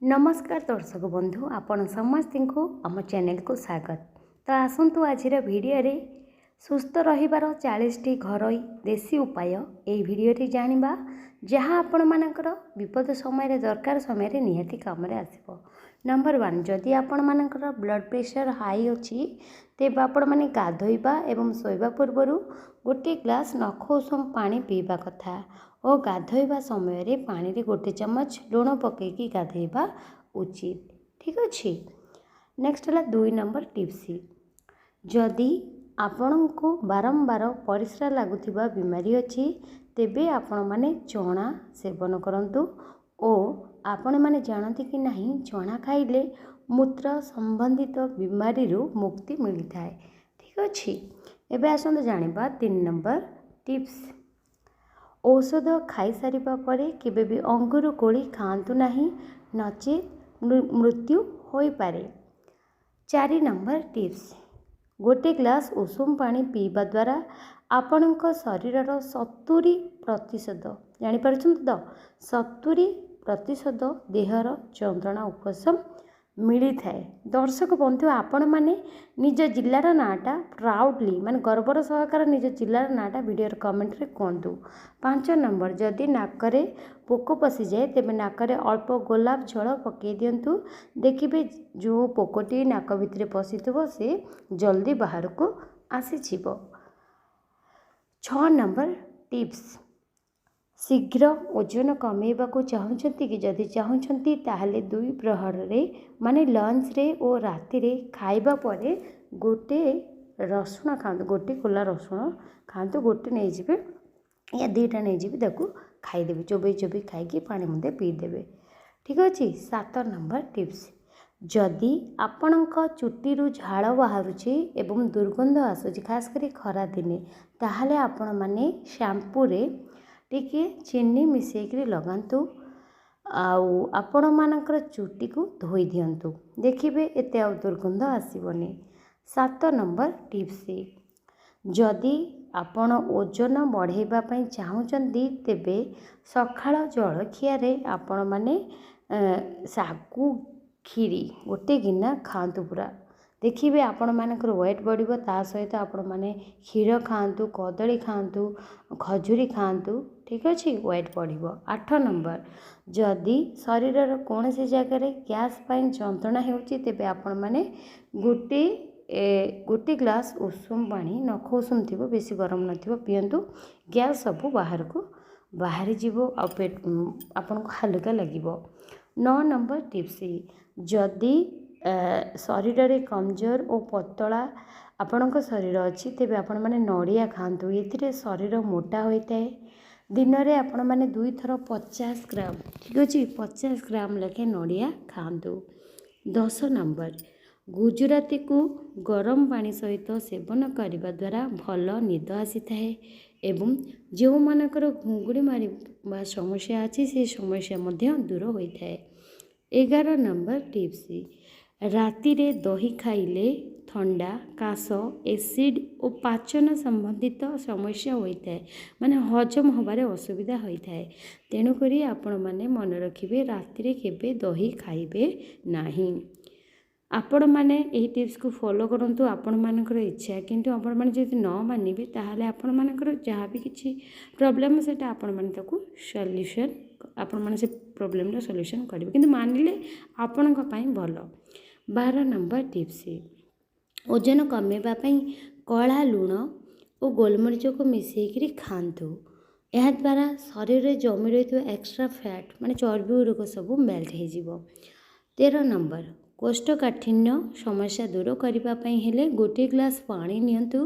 नमस्कार दर्शक बंधु आपण समस्त को आम चैनल को स्वागत। तो आसतु आज वीडियो रे सुस्थ रहिबार 40टी घरोई देसी उपाय ये वीडियो रे जानिबा जहाँ आपण मानकर विपद समय दरकार समय निहाती काम रे आसीबो। नंबर 1 जदि आपण मानकर ब्लड प्रेशर हाई अछि तेबे आपण माने गाधोइबा एवं सोइबा पूर्वरु गोटे ग्लास नख उषुम पानी पीबा कथा और गाधोइबा समय रे पानी रे गोटे चम्मच लुण पकेकी गाधोइबा उचित। ठीक अच्छे। नेक्स्ट है 2 नंबर टिप्स जदि आपण को बारंबार परिस्रा लगुथिबा बीमारी अछि तेबे आपण माने चना सेवन करंतु ओ आपण माने जानती कि नहीं चना खाइले मूत्र संबंधित बीमारी रू मुक्ति मिली थाए। ठीक अच्छे। एबे आसंत जानिबा 3 नंबर टिप्स औषध खाई सारिबा परे केबे भी अंगूर कोली खांतु नहीं नचे मृत्यु होई पारे। 4 नंबर टिप्स गोटे ग्लास उषुम पानी पीवा द्वारा आपणक शरीरर 70% जानिपार तो 70% देहर जंत्रणा उपशम मिली थाए। दर्शक बंधु आपण माने निज जिल्लार नाटा प्राउडली माने गर्वर सहकार निज जिल्लार नाटा वीडियो कमेंट रे कहतु। 5 नंबर जदि नाकरे पोक पशि जाए तेबे नाकरे अल्प गोलाप जल पकई दिंतु देखिए जो पोकटी नाक भितर पशिथबो से जल्दी बाहर को आसीजिवो। 6 नंबर टिप्स शीघ्र ओजन कमेवा को चाहते कि जदि चाहते ताहले 2 प्रहर रे माने लंच रे और राति रे खाइबा परे गोटे रसुण खातु गोटे कोला रसुण खातु गोटे नहीं जिबे या 2टा नहीं जिबे ताकू खाईदेवे चोबई चोबई खाई पानी मुंदे पीदेवे। ठीक अच्छे। 7 नंबर टिप्स जदि आपणक चुटीरू झाड़ बाहरुछि एवं दुर्गंध आसुछि खास करी खरा दिने ताहले आपण माने शैम्पू रे टिके चीनी मिसेकरी लगांतु आउ आपण मानकर चुटी को धोई दियंतु देखिबे एते आ दुर्गंध आसीबनी। 7 नंबर टिप्स जदि आपण ओजन बढ़ेबा पई चाहुचंदी तेबे सखाळ जलखिया रे आपण माने सागु खीरी गोटे गिना खांतु पूरा देखिए आपण मानकर वेट बढ़िबो ता सहित आपण माने क्षीर खांतु कदली खांतु खजूरी खांतु। ठीक अच्छे वेट बढ़िबो। 8 नंबर जदि शरीर कौन सी जगह रे गैस पाइन जंत्रणा हेउची तेबे आपण माने गोटे ग्लास उषुम पानी नख उषुम थिबो बेसी गरम नथिबो पियंतु गैस सब बाहर को बाहरी जीवो आ पेट आपण को हल्का लागिबो। 9 नंबर टिप्स जदि शरीर रे कमजोर और पतला आपणक शरीर अच्छी तेबे आपण माने नड़िया खातु ये शरीर मोटा होता है। दिन रे आपण माने 2 थर 50 ग्राम ठीक अच्छे 50 ग्राम लेखे नड़िया खातु। 10 नंबर गुजराती को गरम पानी सहित सेवन करने द्वारा भल निद आसी थाए एवं जो मानकर घुंगुड़ी मारी समस्या अच्छी से समस्या मध्य दूर होता है। 11 नंबर टिप्स राति रे दही खाइले ठंडा काश एसिड और पाचन संबंधित समस्या होता है माने हजम होबारे असुविधा होता है तेणुक आपण माने मन रखिए राति रे केबे दही खाइबे नाही। आपण माने एही टिप्स को फॉलो करंतु आपण मानकर इच्छा किंतु आपण माने जदि न मानिबे ताहाले आपण मानकर जहाँ भी किछि प्रॉब्लम सेटा आपण माने ताकू सॉल्यूशन आपण माने से प्रॉब्लम रो सॉल्यूशन करिवे किंतु मानिले आपणक पई भलो। 12 नंबर टिप्स ओजन कमेबा पई कला लुण और गोलमरीच को मिसेकरी खांतु यह द्वारा शरीर में जमी रही एक्स्ट्रा फैट माने चर्बी गुरक सब मेल्ट हो। 13 नंबर कोष्ठकाठिन्य समस्या दूर करने हेले गोटे ग्लास पानी नियंतु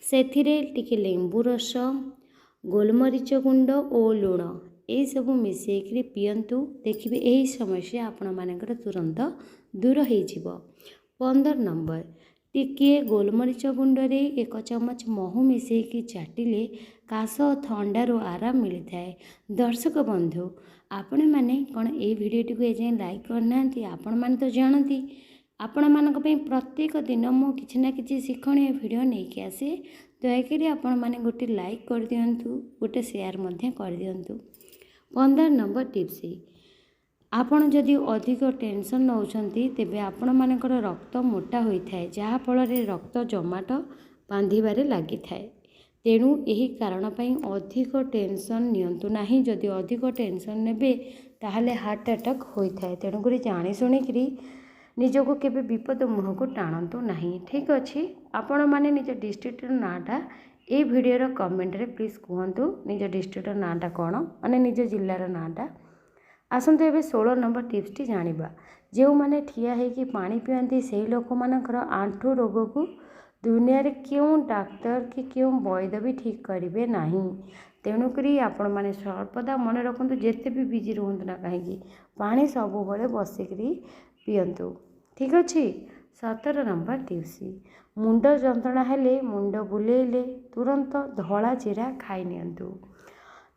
सेथिरे टिके लेंबू रस गोलमरीच गुंड और लुण यही सब मिसेकरी पियंतु देखिए यही समस्या आपण मानकर तुरंत दूर हो। 15 नंबर टिके गोलमरीच गुंड रे 1 चम्मच महू मिसेकी चाटिले काश थंडारू आराम मिलता है। दर्शक बंधु आपण माने कौन ए वीडियोटी को एजाए लाइक करना आपण माने तो जानती आपण मानक पई प्रत्येक दिन मु किछि ना किछि शिक्षणीय वीडियो नहीं आसे दयाकरी आपण माने गोटे लाइक कर दियंतु गोटे शेयर मध्य कर दियंतु। 15 नंबर टिप्स ଆପଣ ଯଦି ଅଧିକ ଟେନସନ୍ ନେଉଛନ୍ତି ତେବେ ଆପଣମାନଙ୍କର ରକ୍ତ ମୋଟା ହୋଇଥାଏ, ଯାହାଫଳରେ ରକ୍ତ ଜମାଟ ବାନ୍ଧିବାରେ ଲାଗିଥାଏ। ତେଣୁ ଏହି କାରଣ ପାଇଁ ଅଧିକ ଟେନସନ୍ ନିଅନ୍ତୁ ନାହିଁ। ଯଦି ଅଧିକ ଟେନସନ୍ ନେବେ ତାହେଲେ ହାର୍ଟ ଆଟାକ୍ ହୋଇଥାଏ। ତେଣୁକରି ଜାଣି ଶୁଣିକିରି ନିଜକୁ କେବେ ବିପଦ ମୁହଁକୁ ଟାଣନ୍ତୁ ନାହିଁ। ଠିକ୍ ଅଛି, ଆପଣମାନେ ନିଜ ଡିଷ୍ଟ୍ରିକ୍ଟର ନାଁଟା এই ଭିଡ଼ିଓର କମେଣ୍ଟରେ ପ୍ଲିଜ୍ କୁହନ୍ତୁ ନିଜ ଡିଷ୍ଟ୍ରିକ୍ଟର ନାଁଟା କ'ଣ, ମାନେ ନିଜ ଜିଲ୍ଲାର ନାଁଟା। ଆସନ୍ତୁ ଏବେ 16 ନମ୍ବର ଟିପ୍ସଟି ଜାଣିବା। ଯେଉଁମାନେ ଠିଆ ହେଇକି ପାଣି ପିଅନ୍ତି ସେହି ଲୋକମାନଙ୍କର ଆଣ୍ଠୁ ରୋଗକୁ ଦୁନିଆରେ କେଉଁ ଡାକ୍ତର କି କେଉଁ ବୈଦ ବି ଠିକ୍ କରିବେ ନାହିଁ। ତେଣୁକରି ଆପଣମାନେ ସର୍ବଦା ମନେ ରଖନ୍ତୁ, ଯେତେ ବି ବିଜି ରୁହନ୍ତୁ ନା କାହିଁକି ପାଣି ସବୁବେଳେ ବସିକିରି ପିଅନ୍ତୁ। ଠିକ୍ ଅଛି। 17 ନମ୍ବର ଟିପ୍ସ, ମୁଣ୍ଡ ଯନ୍ତ୍ରଣା ହେଲେ, ମୁଣ୍ଡ ବୁଲେଇଲେ ତୁରନ୍ତ ଧଳା ଜିରା ଖାଇ ନିଅନ୍ତୁ,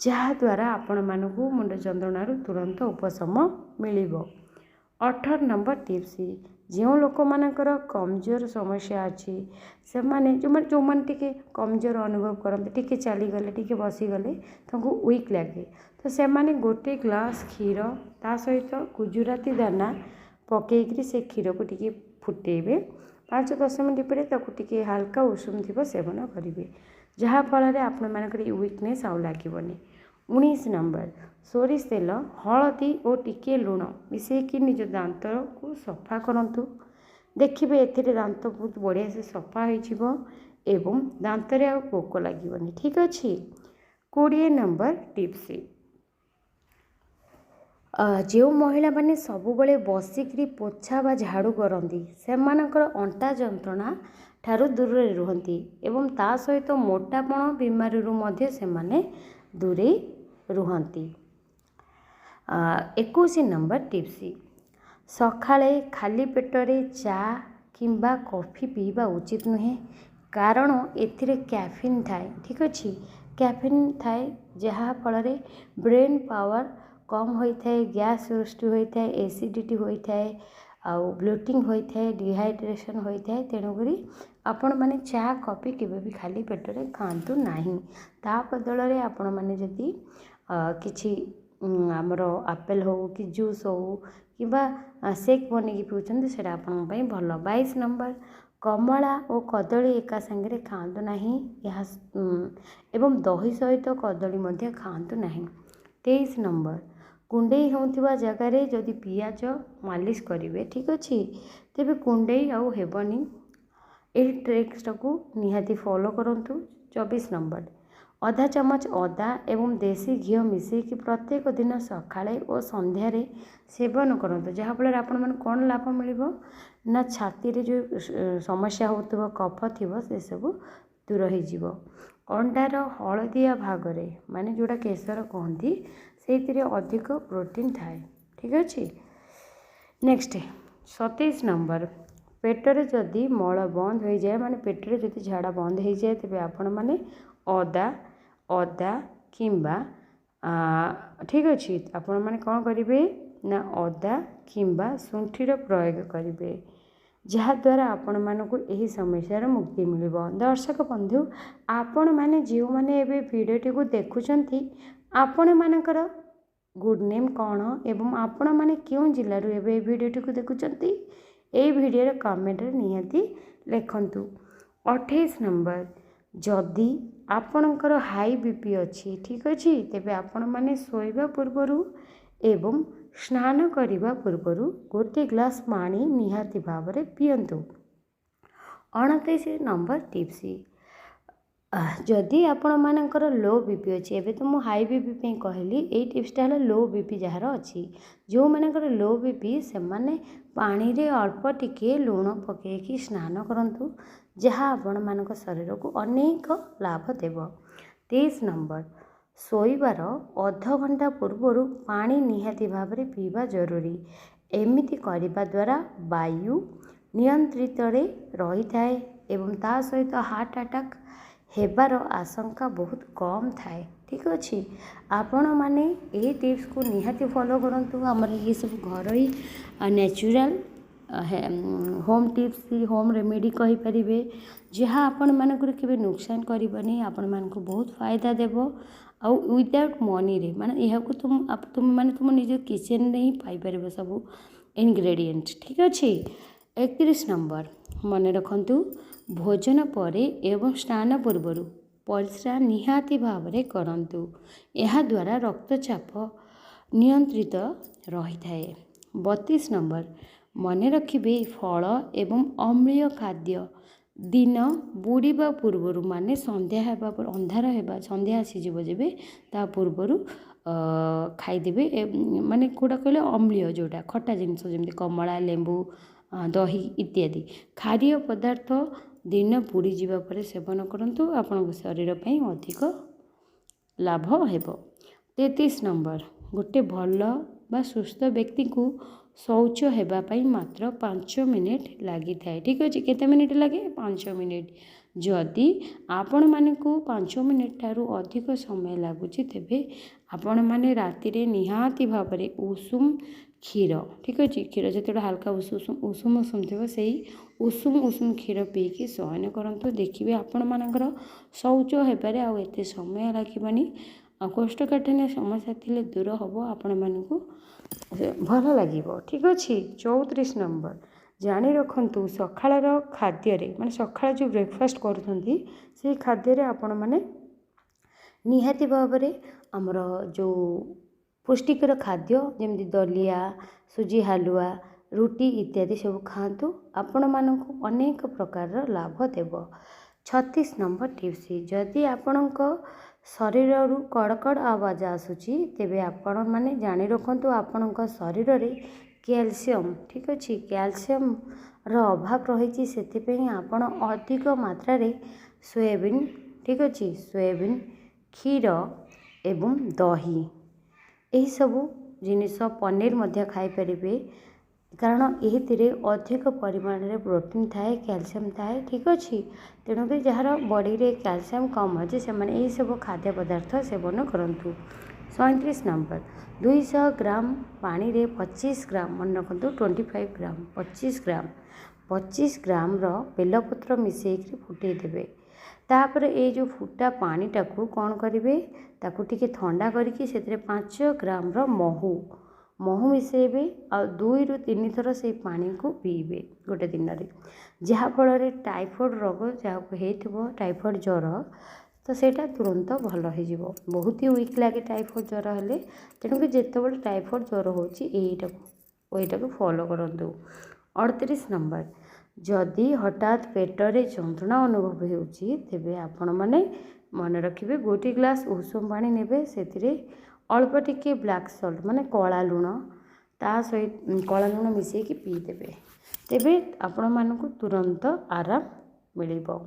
ଯାହାଦ୍ୱାରା ଆପଣମାନଙ୍କୁ ମୁଣ୍ଡ ଯନ୍ତ୍ରଣାରୁ ତୁରନ୍ତ ଉପଶମ ମିଳିବ। 18 ନମ୍ବର ଟିପ୍ସ, ଯେଉଁ ଲୋକମାନଙ୍କର କମଜୋର ସମସ୍ୟା ଅଛି, ସେମାନେ ଯେଉଁମାନେ ଟିକେ କମଜୋର ଅନୁଭବ କରନ୍ତି, ଟିକେ ଚାଲିଗଲେ ଟିକେ ବସିଗଲେ ତାଙ୍କୁ ୱିକ୍ ଲାଗେ, ତ ସେମାନେ ଗୋଟେ ଗ୍ଲାସ୍ କ୍ଷୀର ତା ସହିତ ଗୁଜୁରାତି ଦାନା ପକାଇକିରି ସେ କ୍ଷୀରକୁ ଟିକେ ଫୁଟେଇବେ, 5-10 ମିନିଟ୍ ପରେ ତାକୁ ଟିକେ ହାଲକା ଉଷୁମ ଥିବ ସେବନ କରିବେ, ଯାହାଫଳରେ ଆପଣମାନଙ୍କର ୱିକନେସ୍ ଆଉ ଲାଗିବନି। 19 ନମ୍ବର, ସୋରିଷ ତେଲ, ହଳଦୀ ଓ ଟିକିଏ ଲୁଣ ମିଶାଇକି ନିଜ ଦାନ୍ତକୁ ସଫା କରନ୍ତୁ। ଦେଖିବେ ଏଥିରେ ଦାନ୍ତ ବହୁତ ବଢ଼ିଆ ସେ ସଫା ହୋଇଯିବ ଏବଂ ଦାନ୍ତରେ ଆଉ ପୋକ ଲାଗିବନି। ଠିକ୍ ଅଛି। 20 ନମ୍ବର ଟିପ୍ସ, ଯେଉଁ ମହିଳାମାନେ ସବୁବେଳେ ବସିକିରି ପୋଛା ବା ଝାଡ଼ୁ କରନ୍ତି ସେମାନଙ୍କର ଅଣ୍ଟା ଯନ୍ତ୍ରଣା ଠାରୁ ଦୂରରେ ରୁହନ୍ତି ଏବଂ ତା ସହିତ ମୋଟାପଣ ବିମାରୀରୁ ମଧ୍ୟ ସେମାନେ ଦୂରେଇ ରୁହନ୍ତି। 21 ନମ୍ବର ଟିପ୍ସ, ସକାଳେ ଖାଲି ପେଟରେ ଚା କିମ୍ବା କଫି ପିଇବା ଉଚିତ ନୁହେଁ, କାରଣ ଏଥିରେ କ୍ୟାଫିନ୍ ଥାଏ। ଠିକ୍ ଅଛି, କ୍ୟାଫିନ୍ ଥାଏ ଯାହାଫଳରେ ବ୍ରେନ୍ ପାୱାର କମ୍ ହୋଇଥାଏ, ଗ୍ୟାସ୍ ସୃଷ୍ଟି ହୋଇଥାଏ, ଏସିଡ଼ିଟି ହୋଇଥାଏ, ଆଉ ବ୍ଲୋଟିଂ ହୋଇଥାଏ, ଡିହାଇଡ୍ରେସନ୍ ହୋଇଥାଏ। ତେଣୁକରି ଆପଣମାନେ ଚା କଫି କେବେ ବି ଖାଲି ପେଟରେ ଖାଆନ୍ତୁ ନାହିଁ। ତା ବଦଳରେ ଆପଣମାନେ ଯଦି କିଛି ଆମର ଆପେଲ୍ ହେଉ କି ଜୁସ୍ ହେଉ କିମ୍ବା ସେକ୍ ବନେଇକି ପିଉଛନ୍ତି ସେଇଟା ଆପଣଙ୍କ ପାଇଁ ଭଲ। 22 ନମ୍ବର, କମଳା ଓ କଦଳୀ ଏକା ସାଙ୍ଗରେ ଖାଆନ୍ତୁ ନାହିଁ, ଏବଂ ଦହି ସହିତ କଦଳୀ ମଧ୍ୟ ଖାଆନ୍ତୁ ନାହିଁ। 23 ନମ୍ବର, କୁଣ୍ଡେଇ ହେଉଥିବା ଜାଗାରେ ଯଦି ପିଆଜ ମାଲିସ କରିବେ, ଠିକ୍ ଅଛି, ତେବେ କୁଣ୍ଡେଇ ଆଉ ହେବନି। ଏହି ଟ୍ରିକ୍ସଟାକୁ ନିହାତି ଫଲୋ କରନ୍ତୁ। 24 ନମ୍ବର, ଅଧା ଚାମଚ ଅଦା ଏବଂ ଦେଶୀ ଘିଅ ମିଶାଇକି ପ୍ରତ୍ୟେକ ଦିନ ସକାଳେ ଓ ସନ୍ଧ୍ୟାରେ ସେବନ କରନ୍ତୁ, ଯାହାଫଳରେ ଆପଣମାନଙ୍କୁ କ'ଣ ଲାଭ ମିଳିବ ନା ଛାତିରେ ଯେଉଁ ସମସ୍ୟା ହେଉଥିବ, କଫ ଥିବ, ସେସବୁ ଦୂର ହୋଇଯିବ। ଅଣ୍ଡାର ହଳଦିଆ ଭାଗରେ, ମାନେ ଯେଉଁଟା କେଶର କୁହନ୍ତି, ସେଇଥିରେ ଅଧିକ ପ୍ରୋଟିନ୍ ଥାଏ। ଠିକ୍ ଅଛି। ନେକ୍ସଟ 27 ନମ୍ବର, ପେଟରେ ଯଦି ମଳ ବନ୍ଦ ହୋଇଯାଏ, ମାନେ ପେଟରେ ଯଦି ଝାଡ଼ା ବନ୍ଦ ହୋଇଯାଏ, ତେବେ ଆପଣମାନେ ଅଦା କିମ୍ବା ଠିକ୍ ଅଛି, ଆପଣମାନେ କ'ଣ କରିବେ ନା ଅଦା କିମ୍ବା ଶୁଣ୍ଠିର ପ୍ରୟୋଗ କରିବେ, ଯାହାଦ୍ୱାରା ଆପଣମାନଙ୍କୁ ଏହି ସମସ୍ୟାର ମୁକ୍ତି ମିଳିବ। ଦର୍ଶକ ବନ୍ଧୁ, ଆପଣମାନେ ଯେଉଁମାନେ ଏବେ ଭିଡ଼ିଓଟିକୁ ଦେଖୁଛନ୍ତି, ଆପଣମାନଙ୍କର ଗୁଡ୍ ନେମ୍ କ'ଣ ଏବଂ ଆପଣମାନେ କେଉଁ ଜିଲ୍ଲାରୁ ଏବେ এই ଭିଡ଼ିଓଟିକୁ ଦେଖୁଛନ୍ତି, এই ଭିଡ଼ିଓର କମେଣ୍ଟରେ ନିହାତି ଲେଖନ୍ତୁ। 28 ନମ୍ବର, ଯଦି ଆପଣଙ୍କର ହାଇ ବିପି ଅଛି, ଠିକ୍ ଅଛି, ତେବେ ଆପଣମାନେ ଶୋଇବା ପୂର୍ବରୁ ଏବଂ ସ୍ନାନ କରିବା ପୂର୍ବରୁ ଗୋଟେ ଗ୍ଲାସ୍ ପାଣି ନିହାତି ଭାବରେ ପିଅନ୍ତୁ। 29 ନମ୍ବର ଟିପ୍ସ, ଯଦି ଆପଣମାନଙ୍କର ଲୋ ବିପି ଅଛି, ଏବେ ତ ମୁଁ ହାଇ ବିପି ପାଇଁ କହିଲି, ଏଇ ଟିପ୍ସଟା ହେଲା ଲୋ ବିପି ଯାହାର ଅଛି। ଯେଉଁମାନଙ୍କର ଲୋ ବିପି ସେମାନେ ପାଣିରେ ଅଳ୍ପ ଟିକେ ଲୁଣ ପକାଇକି ସ୍ନାନ କରନ୍ତୁ, ଯାହା ଆପଣମାନଙ୍କ ଶରୀରକୁ ଅନେକ ଲାଭ ଦେବ। 23 ନମ୍ବର, ଶୋଇବାର ଅଧଘଣ୍ଟା ପୂର୍ବରୁ ପାଣି ନିହାତି ଭାବରେ ପିଇବା ଜରୁରୀ। ଏମିତି କରିବା ଦ୍ୱାରା ବାୟୁ ନିୟନ୍ତ୍ରିତରେ ରହିଥାଏ ଏବଂ ତା ସହିତ ହାର୍ଟ ଆଟାକ୍ ହେବାର ଆଶଙ୍କା ବହୁତ କମ୍ ଥାଏ। ଠିକ୍ ଅଛି, ଆପଣମାନେ ଏହି ଟିପ୍ସକୁ ନିହାତି ଫଲୋ କରନ୍ତୁ। ଆମର ଏସବୁ ଘରୋଇ natural home tips, home remedy କହିପାରିବେ, ଯାହା ଆପଣମାନଙ୍କର କେବେ ନୁକସାନ କରିବନି, ଆପଣମାନଙ୍କୁ ବହୁତ ଫାଇଦା ଦେବ। आउ विदाउट मनी रे माने यह को तुम माने तुम निज किचन रे ही पाई परिबो सब इनग्रेडिएंट ठीक अछि। 31 नंबर मन रखंतु भोजन परे एवं स्नान पूर्व परिस्रा निहाती भाव में करंतु यह द्वारा रक्तचाप नियंत्रित रही थाए। 32 नंबर मन रखिबे फल एवं अम्लीय खाद्य दिन बुड़ीबा पूर्वर माने संध्या हेबा पर अंधार हेबा संध्या आसीजिवो जेबे ता पूर्वर खाइदेबे माने कोडा कहले अम्लीय जोटा खट्टा जिनिस जेमति कमला लेंबू दही इत्यादि खाद्य पदार्थ दिन बुड़ी जीवा पर सेवन करंतु आपन शरीर पई अधिक लाभ हेबो। 33 नंबर गोटे भल बा सुस्थ व्यक्ति को शौच हेबा पई मात्र 5 मिनिट लगी थाए ठीक अछि। केते मिनिट लगे 5 मिनिट जदि आपण माने को 5 मिनिट ठारू अधिक समय लागुची तेबे आपण माने राति रे निहाती भाव रे उषुम क्षीर ठीक अछि क्षीर जते हल्का उषुम थिबो सेही उषुम क्षीर पी के शयन करंतु देखिबे आपण मानकर शौच हेबारे आ एते समय लागिबनी आ कोष्ठकाठिन्य समस्या थिले दूर हबो आपण मानकु भल लागिबो ठीक अछि। 34 नंबर जानी रखंतु सखाळर खाद्य रे माने सखाळ जो ब्रेकफास्ट करूथंती से खाद्य रे आपण माने निहाती भाव रे हमर जो पुष्टिकर खाद्य जेमति दलिया सुजी हलुआ रुटी इत्यादि सब खातु आपण मानकु अनेक प्रकार लाभ देव। 36 नंबर टिप्स जदि आपणक शरीर रु कड़कड़ आवाज आसुची तेबे आपण माने जानी रखंतु आपणक शरीर रे कैल्शियम ठीक अछि कैल्शियम रो अभाव रही से आपण अधिक मात्रा रे सोयाबीन ठीक अछि सोयाबीन क्षीर एवं दही यही सबू जिनिस पनीर मध्य खाई परिबे कारण एहिथिरे अधिक परिमाण रे प्रोटीन थाए कैल्शियम थाए ठीक अछि। तेणुक जार बॉडी रे कैल्शियम कम अछि से माने एही सब खाद्य पदार्थ सेवन करंतु। 37 नंबर 200 ग्राम पानी रे 25 ग्राम मन रखंतु 25 ग्राम 25 ग्राम रो बेलपत्र मिसेइकरी फुटै देबे तापर ए जो फुटा पानी टाकू कौन करिवे ताकू टिके ठंडा करके से 5 ग्राम रो महू मिसेबे आ 2 रु 3 थर से पानी को पीबे गोटे दिन रे जहा फल रे टाइफॉइड रोग जहा हेथिबो टाइफॉइड ज्वर तो सेटा तुरंत भल हो जिवो बहुत ही वीक लागे टाइफॉइड ज्वर हेले तेणु कि जेतेबेले टाइफॉइड ज्वर होची एटा को फॉलो करंतु। 38 नंबर जदि हठात पेटरे जंत्रणा अनुभव होउची तेबे आपण माने मन रखिबे गोटी ग्लास उषुम पानी नेबे सेतिरे अल्प टिके ब्लैक सॉल्ट माने कला लुण ता सहित कला लुण मिसेई कि पी देबे तेबे आपण मानकु तुरंत आराम मिलिबो।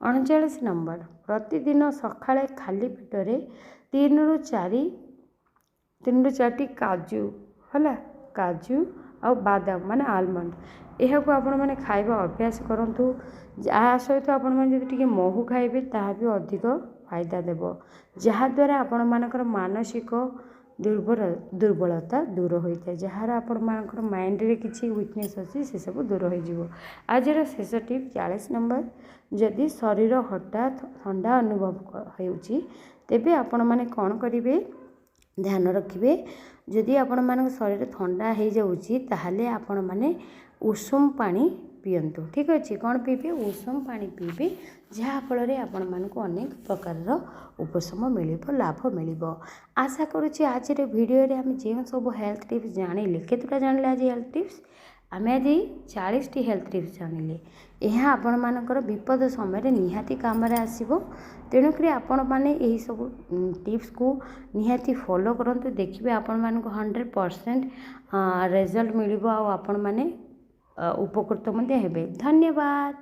39 नंबर प्रतिदिन सकाळे खाली पेटरे 3 रु 4 काजू हला काजू आ बादाम माने आलमंड यह को आपण माने खाइबा अभ्यास करंतु आ सहित आपण माने जदि टिके महू खाइबे ता भी अधिक फायदा देबो जहा द्वारा आपण मानकर मानसिक दुर्बलता दूर होता है जार आपण मानकर माइंड रे किछि वीकनेस अछि से सब दूर हो जिवो। आजर शेष टिप 40 नंबर जदि शरीर हठात ठंडा अनुभव होउची तेबे आपण माने कोन करिवे ध्यान रखिबे जदि आपण मानक शरीर ठंडा हो जाउची ताहाले आपण माने उषुम पानी पियंतु ठीक अच्छे कौन पीबे उषुम पानी पीबे जहाँफल आपण मानक अनेक प्रकार उपशम मिल लाभ मिल। आशा करुच्ची आज भिडियो रे आम जो सब हेल्थ टिप्स जानिले केतटा जानिले आज हेल्थ टिप्स आम आज 40 टी हेल्थ टिप्स जानिले यह आपण मानकर विपद समय निहाती काम आसो तेणुक आपण मैंने यही सब टिप्स को निहाती फॉलो करंतु देखिए आपण मानक 100% रिजल्ट मिल आपण मैंने उपकृत हेबे। धन्यवाद।